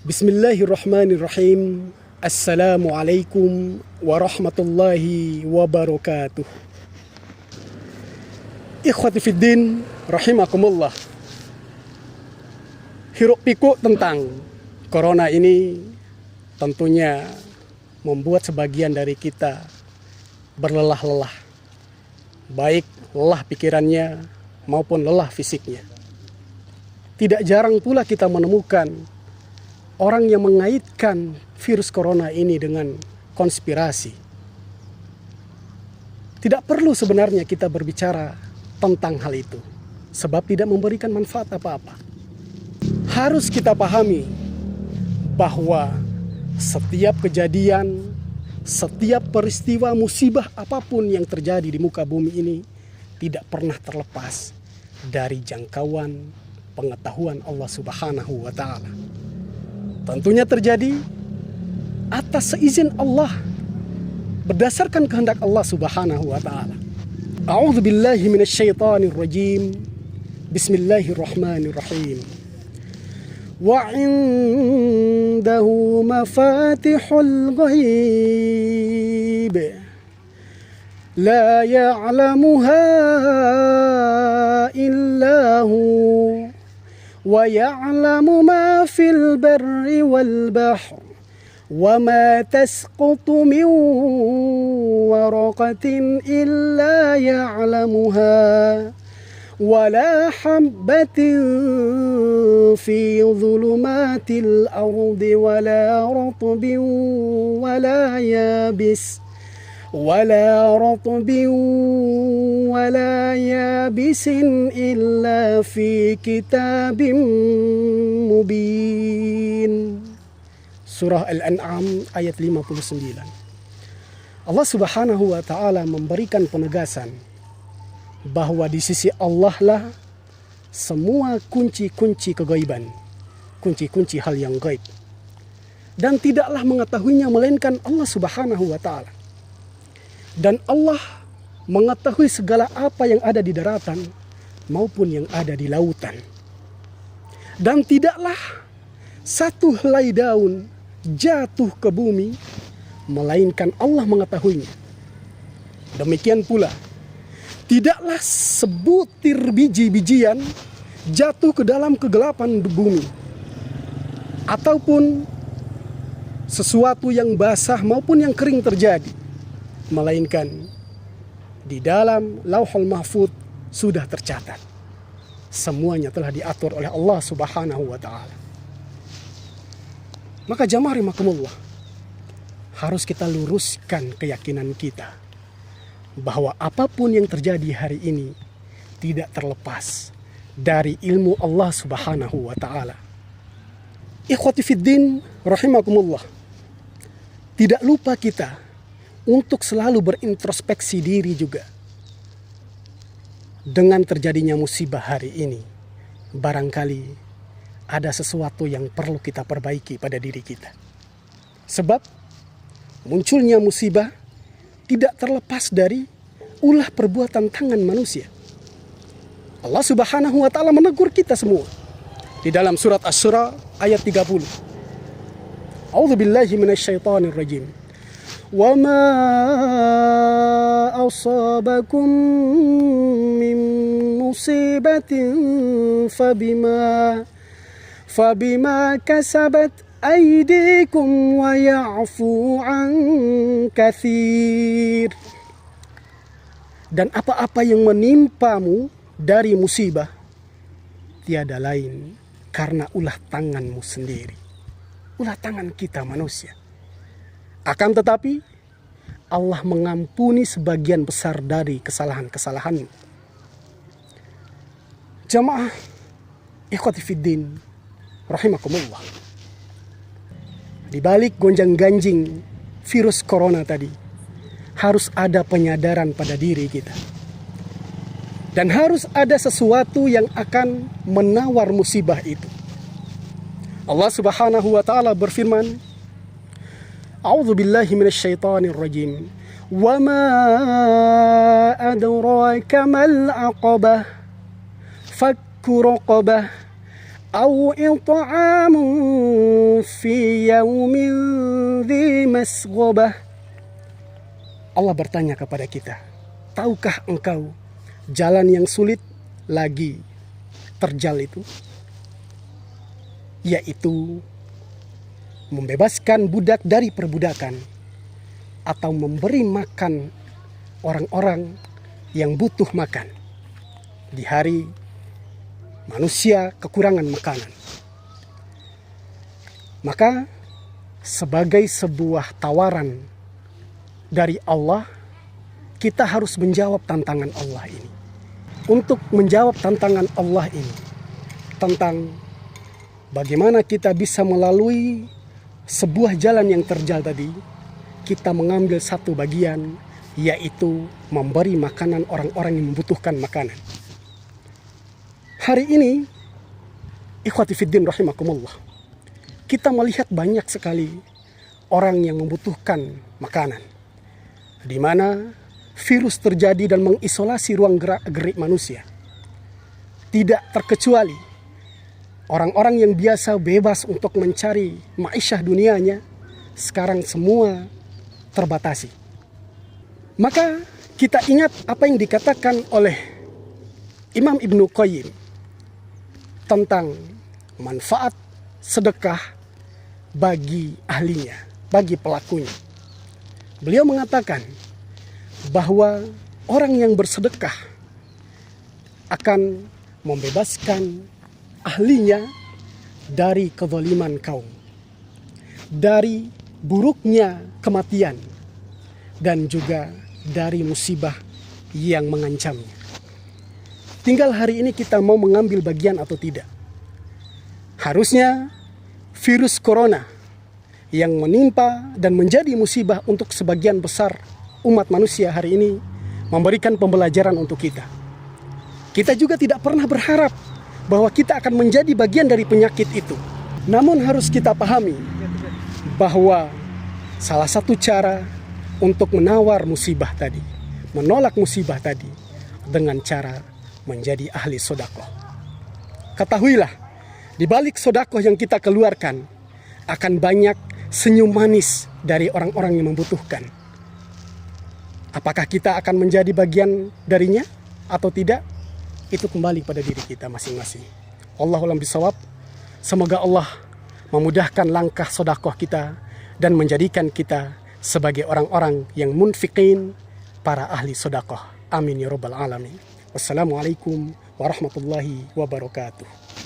Bismillahirrahmanirrahim. Assalamualaikum warahmatullahi wabarakatuh. Ikhwati fiddin rahimakumullah. Hiruk pikuk tentang corona ini tentunya membuat sebagian dari kita berlelah-lelah, baik lelah pikirannya maupun lelah fisiknya. Tidak jarang pula kita menemukan orang yang mengaitkan virus corona ini dengan konspirasi. Tidak perlu sebenarnya kita berbicara tentang hal itu, sebab tidak memberikan manfaat apa-apa. Harus kita pahami bahwa setiap kejadian, setiap peristiwa musibah apapun yang terjadi di muka bumi ini tidak pernah terlepas dari jangkauan pengetahuan Allah Subhanahu wa Ta'ala. Tentunya terjadi atas seizin Allah, berdasarkan kehendak Allah Subhanahu wa Ta'ala. A'udzu billahi minasyaitonir rajim. Bismillahirrahmanirrahim. Wa 'indahu mafatihul ghaib la ya'lamuha illa hu wa ya'lamu ma fil barri wal bahr wa ma tasqutu min waraqatin illa ya'lamuha wa la habbatin fi dhulumatil ardi wa la ratbin wa la yabis ولا رطب ولا يابس إلا في كتاب مبين. Surah Al-An'am ayat 59. Allah Subhanahu wa Ta'ala memberikan penegasan bahwa di sisi Allah lah semua kunci-kunci kegaiban, kunci-kunci hal yang gaib, dan tidaklah mengetahuinya melainkan Allah Subhanahu wa Ta'ala. Dan Allah mengetahui segala apa yang ada di daratan maupun yang ada di lautan. Dan tidaklah satu helai daun jatuh ke bumi melainkan Allah mengetahuinya. Demikian pula tidaklah sebutir biji-bijian jatuh ke dalam kegelapan bumi, ataupun sesuatu yang basah maupun yang kering terjadi, melainkan di dalam Lauhul Mahfuz sudah tercatat. Semuanya telah diatur oleh Allah Subhanahu wa Ta'ala. Maka jamaah rahimakumullah, harus kita luruskan keyakinan kita bahwa apapun yang terjadi hari ini tidak terlepas dari ilmu Allah Subhanahu wa Ta'ala. Ikhwati fiddin rahimakumullah, tidak lupa kita untuk selalu berintrospeksi diri juga. Dengan terjadinya musibah hari ini, barangkali ada sesuatu yang perlu kita perbaiki pada diri kita. Sebab munculnya musibah tidak terlepas dari ulah perbuatan tangan manusia. Allah Subhanahu wa Ta'ala menegur kita semua di dalam surat Asy-Syura ayat 30. A'udzu billahi minasyaitonir rajim. وَمَا أَصَابَكُم مِّن مُّصِيبَةٍ فَبِمَا كَسَبَتْ أَيْدِيكُمْ وَيَعْفُو عَن كَثِيرٍ. Dan apa-apa yang menimpamu dari musibah tiada lain karena ulah tanganmu sendiri, ulah tangan kita manusia. Akan tetapi Allah mengampuni sebagian besar dari kesalahan-kesalahanmu. Jamaah ikhwati fiddin rahimakumullah, di balik gonjang-ganjing virus corona tadi harus ada penyadaran pada diri kita, dan harus ada sesuatu yang akan menawar musibah itu. Allah Subhanahu wa Ta'ala berfirman, A'udzu billahi minasyaitonir rajim. Wa ma adraka mal aqabah. Fakku raqabah. أو إطعام يوم ذي مسغبة. Allah bertanya kepada kita, tahukah engkau jalan yang sulit lagi terjal itu? Yaitu membebaskan budak dari perbudakan atau memberi makan orang-orang yang butuh makan di hari manusia kekurangan makanan. Maka sebagai sebuah tawaran dari Allah, kita harus menjawab tantangan Allah ini. Untuk menjawab tantangan Allah ini tentang bagaimana kita bisa melalui sebuah jalan yang terjal tadi, kita mengambil satu bagian, yaitu memberi makanan orang-orang yang membutuhkan makanan. Hari ini, ikhwati fiddin rahimakumullah, kita melihat banyak sekali orang yang membutuhkan makanan, di mana virus terjadi dan mengisolasi ruang gerak-gerik manusia. Tidak terkecuali orang-orang yang biasa bebas untuk mencari ma'isyah dunianya, sekarang semua terbatasi. Maka kita ingat apa yang dikatakan oleh Imam Ibnu Qayyim tentang manfaat sedekah bagi ahlinya, bagi pelakunya. Beliau mengatakan bahwa orang yang bersedekah akan membebaskan ahlinya dari kezaliman kaum, dari buruknya kematian, dan juga dari musibah yang mengancamnya. Tinggal hari ini kita mau mengambil bagian atau tidak. Harusnya virus corona yang menimpa dan menjadi musibah untuk sebagian besar umat manusia hari ini memberikan pembelajaran untuk kita. Kita juga tidak pernah berharap bahwa kita akan menjadi bagian dari penyakit itu. Namun harus kita pahami bahwa salah satu cara untuk menawar musibah tadi, menolak musibah tadi, dengan cara menjadi ahli sedekah. Ketahuilah, di balik sedekah yang kita keluarkan akan banyak senyum manis dari orang-orang yang membutuhkan. Apakah kita akan menjadi bagian darinya atau tidak? Itu kembali pada diri kita masing-masing. Allahu a'lam bishawab. Semoga Allah memudahkan langkah sedekah kita dan menjadikan kita sebagai orang-orang yang munfiqin, para ahli sedekah. Amin ya rabbal alamin. Wassalamualaikum warahmatullahi wabarakatuh.